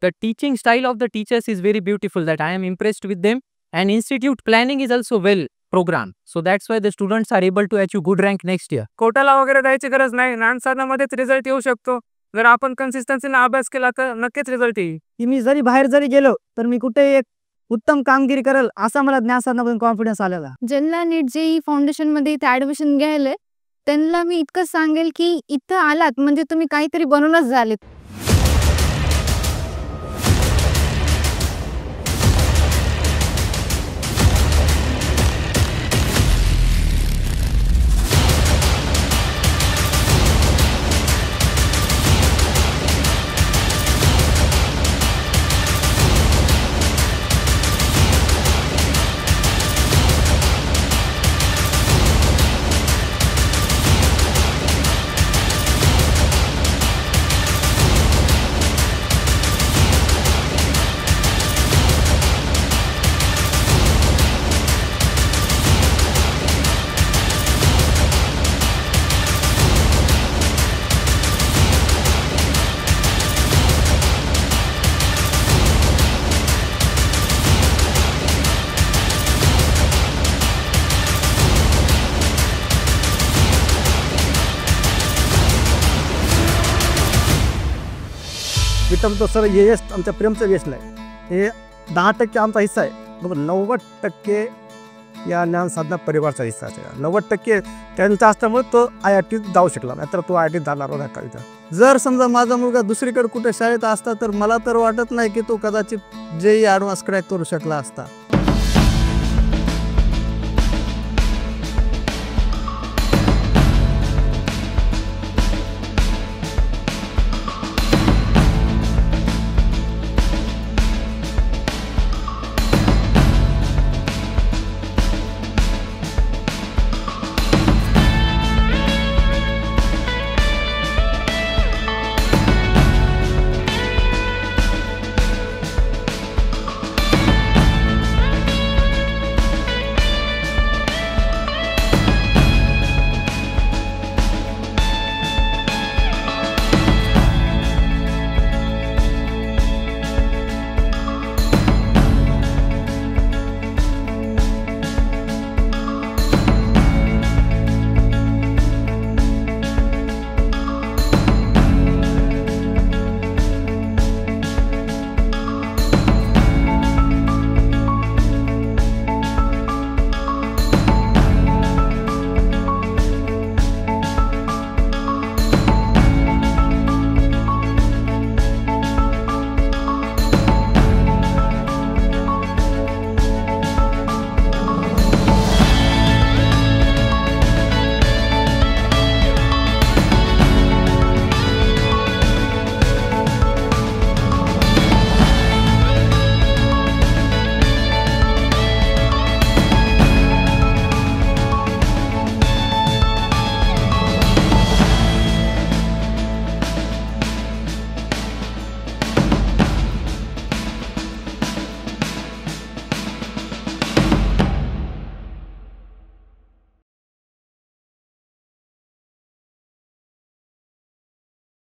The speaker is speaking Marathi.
The teaching style of the teachers is very beautiful, that I am impressed with them, and institute planning is also well programmed. So that's why the students are able to achieve good rank next year. कोटाला वगैरे द्यायची गरज नाही, ज्ञान साधनामध्येच रिझल्ट येऊ शकतो. जर आपण कन्सिस्टन्सीने अभ्यास केला तर नक्कीच रिझल्ट येईल. की मी जरी बाहेर जरी गेलो तर मी कुठे एक उत्तम कामगिरी करेल असा मला ज्ञान साधनामधून कॉन्फिडन्स आलेला. ज्यांना नीट जेई फाउंडेशन मध्ये इथे ऍडमिशन घ्यायला त्यांना मी इतकं सांगेल की इथं आलात म्हणजे तुम्ही काहीतरी बनूनच झालेत. विटम तो सर हे यश आमच्या प्रेमचं यश नाही, हे 10% आमचा हिस्सा आहे. 90% या ज्ञान साधना परिवारचा हिस्सा आहे. 90% त्यांचा असल्यामुळे तो IIT जाऊ शकला, नाहीतर तो IIT जाणार नाही कविता. जर समजा माझा मुलगा दुसरीकडे कुठे शाळेत असता तर मला तर वाटत नाही की तो कदाचित जेई ॲडव्हान्स क्रॅक करू शकला असता.